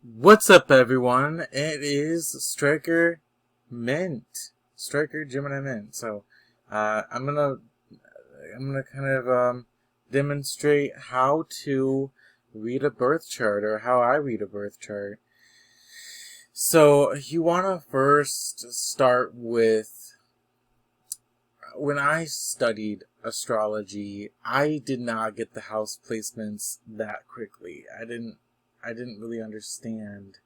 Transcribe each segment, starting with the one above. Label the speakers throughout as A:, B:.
A: What's up, everyone? It is Striker Mint, Striker Gemini Mint. So, I'm gonna kind of demonstrate how to read a birth chart, or how I read a birth chart. So, you want to first start with, when I studied astrology, I did not get the house placements that quickly. I didn't really understand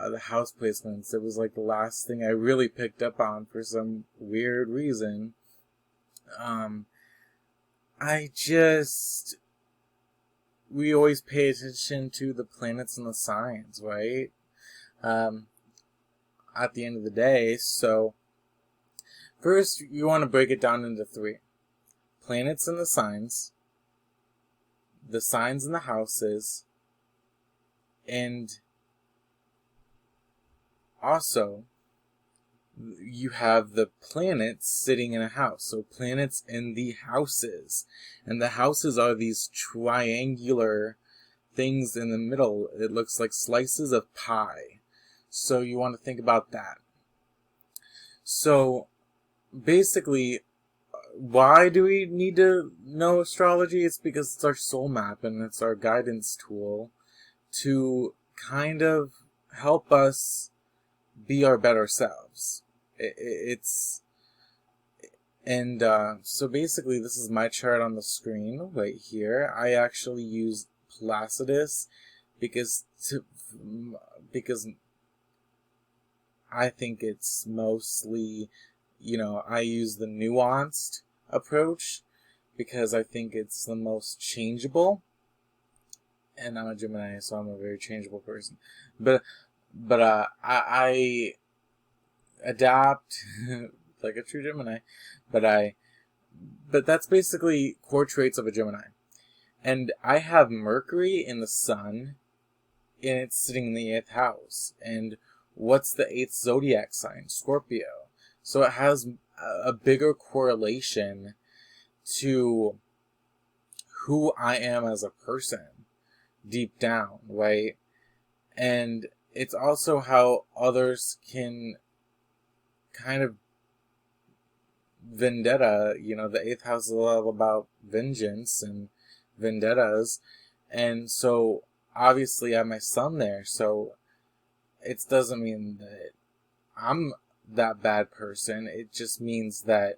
A: the house placements. It was like the last thing I really picked up on for some weird reason. Um, I just we always pay attention to the planets and the signs, right? Um, at the end of the day, so first you want to break it down into three: planets and the signs and the houses, and also you have the planets sitting in a house. So planets in the houses. And the houses are these triangular things in the middle. It looks like slices of pie. So you want to think about that. So basically, why do we need to know astrology? It's because it's our soul map and it's our guidance tool to kind of help us be our better selves. It's and so basically this is my chart on the screen right here. I actually use Placidus because I think it's mostly, I use the nuanced approach because I think it's the most changeable, and I'm a Gemini, so I'm a very changeable person. But I adapt like a true Gemini, but that's basically core traits of a Gemini. And I have Mercury in the sun, and it's sitting in the 8th house. And what's the 8th zodiac sign? Scorpio. So it has a bigger correlation to who I am as a person deep down, right? And it's also how others can kind of vendetta. The 8th house is all about vengeance and vendettas. And so obviously I have my sun there. So it doesn't mean that I'm that bad person. It just means that,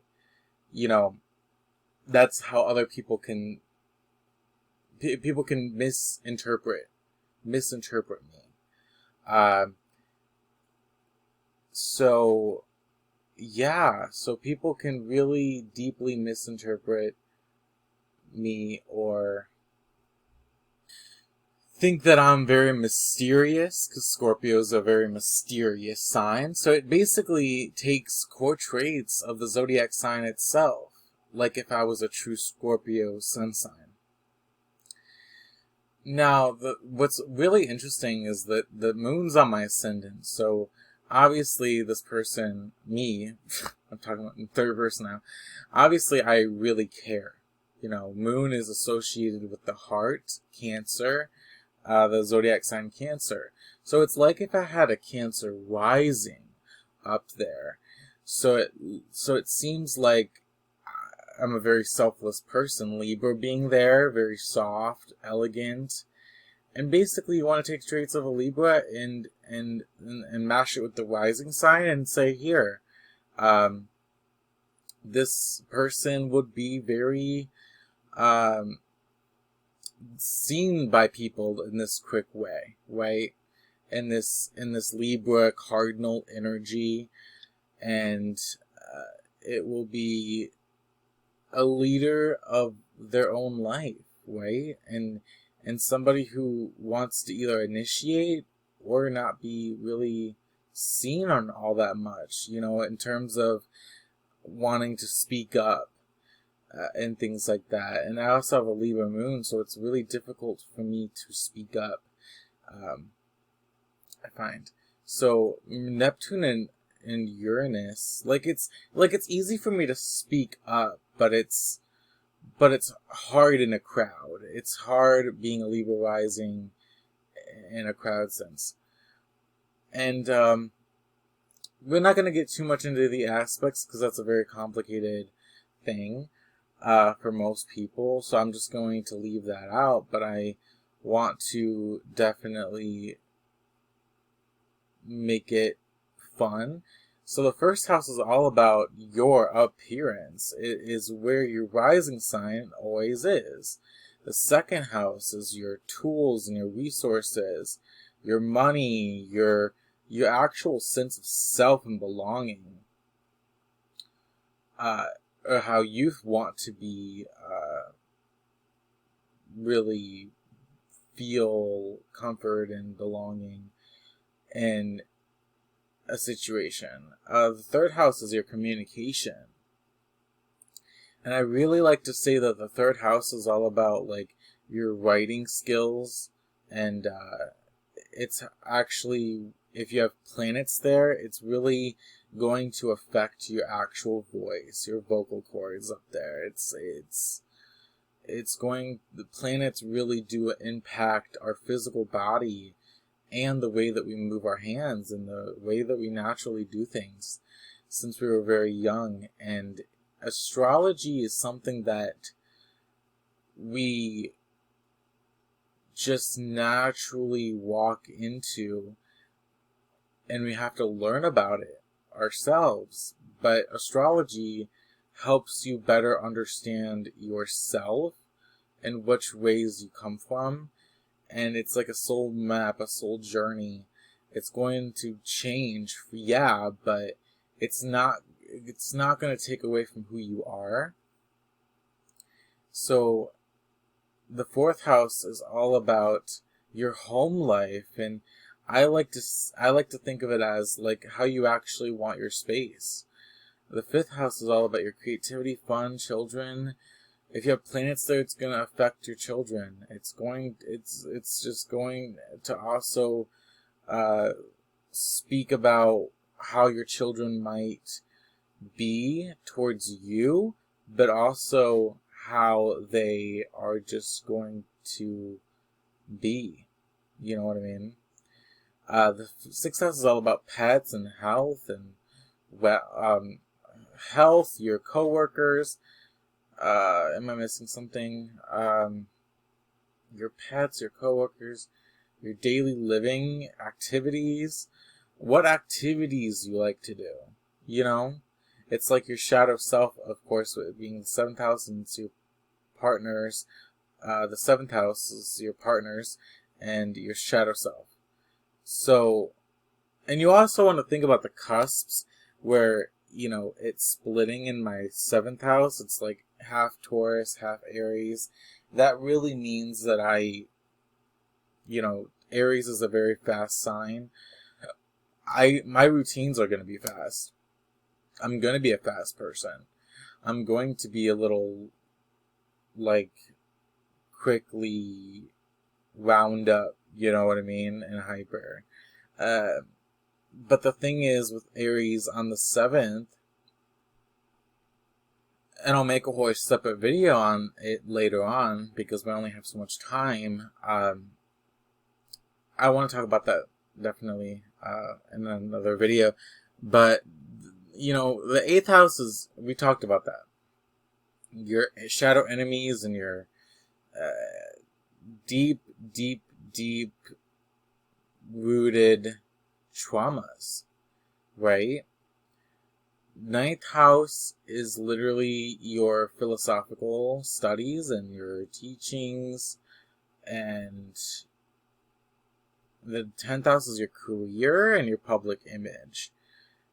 A: that's how other people can misinterpret me. Uh, so yeah, so people can really deeply misinterpret me, or think that I'm very mysterious, because Scorpio is a very mysterious sign. So it basically takes core traits of the zodiac sign itself, like if I was a true Scorpio sun sign. Now, what's really interesting is that the moon's on my ascendant. So obviously this person, me, I'm talking about in third person now, obviously I really care. Moon is associated with the heart, Cancer, the zodiac sign Cancer. So it's like if I had a Cancer rising up there. So it seems like I'm a very selfless person. Libra being there, very soft, elegant. And basically you want to take traits of a Libra and mash it with the rising sign and say, here, this person would be very seen by people in this quick way, right? In this Libra cardinal energy, and it will be a leader of their own life, right? And somebody who wants to either initiate or not be really seen on all that much, in terms of wanting to speak up. And things like that. And I also have a Libra moon, so it's really difficult for me to speak up, I find. So Neptune and Uranus, it's easy for me to speak up, but it's hard in a crowd. It's hard being a Libra rising in a crowd sense. And we're not going to get too much into the aspects because that's a very complicated thing for most people. So I'm just going to leave that out. But I want to definitely make it fun. So the first house is all about your appearance. It is where your rising sign always is. The second house is your tools and your resources, your money, your actual sense of self and belonging. Or how you want to be really feel comfort and belonging in a situation. The third house is your communication. And I really like to say that the third house is all about like your writing skills, and it's actually, if you have planets there, it's really going to affect your actual voice, your vocal cords up there. The planets really do impact our physical body and the way that we move our hands and the way that we naturally do things since we were very young. And astrology is something that we just naturally walk into, and we have to learn about it ourselves. But astrology helps you better understand yourself and which ways you come from. And it's like a soul map, a soul journey. It's going to change, yeah, but it's not going to take away from who you are. So the fourth house is all about your home life, and I like to think of it as like how you actually want your space. The fifth house is all about your creativity, fun, children. If you have planets there, it's going to affect your children. It's just going to also speak about how your children might be towards you, but also how they are just going to be. You know what I mean? The sixth house is all about pets and health and health, your coworkers. Am I missing something? Your pets, your coworkers, your daily living activities. What activities you like to do? You know, it's like your shadow self, of course, with being the seventh house, and it's your partners. The seventh house is your partners and your shadow self. So, and you also want to think about the cusps where, you know, it's splitting in my seventh house. It's like half Taurus, half Aries. That really means that Aries is a very fast sign. My routines are going to be fast. I'm going to be a fast person. I'm going to be a little, like, quickly wound up, you know what I mean, and hyper. But the thing is, with Aries on the 7th, and I'll make a whole separate video on it later on because we only have so much time. I want to talk about that definitely in another video. But, you know, the 8th house is, we talked about that. Your shadow enemies and your deep rooted traumas, right? 9th house is literally your philosophical studies and your teachings, and the 10th house is your career and your public image,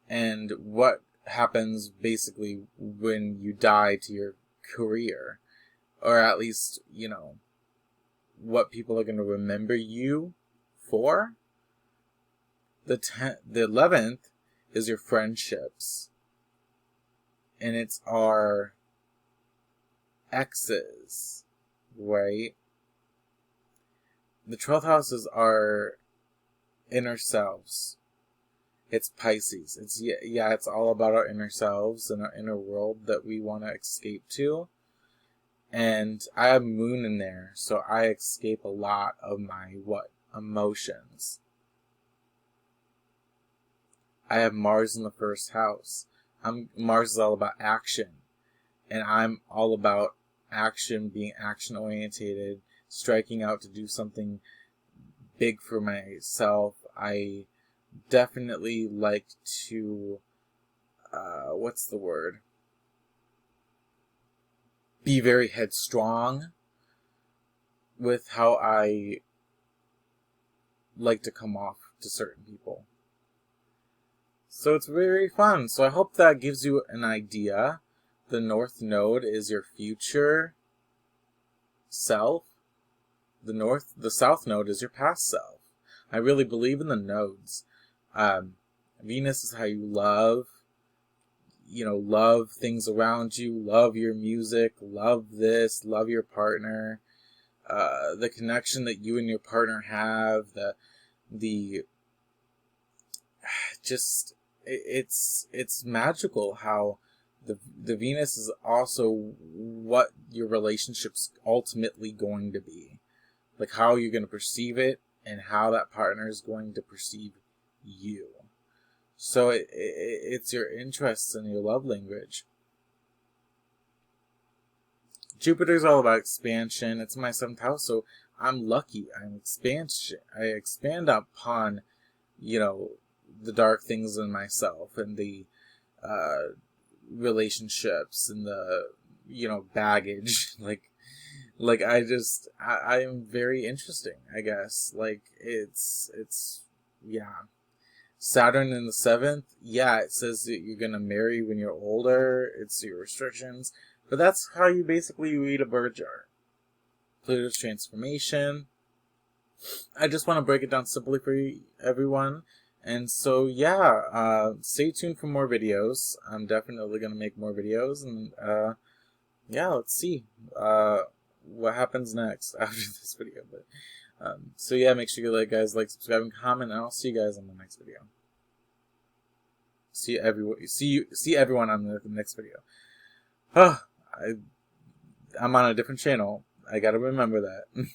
A: and what happens basically when you die to your career, or at least, you know, what people are going to remember you for. The 11th is your friendships, and it's our exes, right? The 12th house is our inner selves. It's Pisces. It's all about our inner selves and our inner world that we want to escape to. And I have moon in there, so I escape a lot of my emotions. I have Mars in the first house. Mars is all about action, and I'm all about action, being action orientated, striking out to do something big for myself. I definitely like to, what's the word? Be very headstrong with how I like to come off to certain people. So it's very fun. So I hope that gives you an idea. The North Node is your future self. The South Node is your past self. I really believe in the nodes. Venus is how you love. Love things around you, love your music, love this, love your partner, the connection that you and your partner have, it's magical how the Venus is also what your relationship's ultimately going to be. Like how you're going to perceive it and how that partner is going to perceive you. So it's your interests and your love language. Jupiter's all about expansion. It's my 7th house, so I'm lucky. I'm expansion. I expand upon, the dark things in myself and the relationships and the, baggage. Like I am very interesting, I guess. Like it's yeah. Saturn in the 7th, yeah, it says that you're going to marry when you're older. It's your restrictions. But that's how you basically read a birth chart. Pluto's transformation. I just want to break it down simply for everyone. And so, yeah, stay tuned for more videos. I'm definitely going to make more videos. And, yeah, let's see what happens next after this video. But so, yeah, make sure you guys like, subscribe, and comment. And I'll see you guys on the next video. See everyone on the next video. I'm on a different channel. I gotta remember that.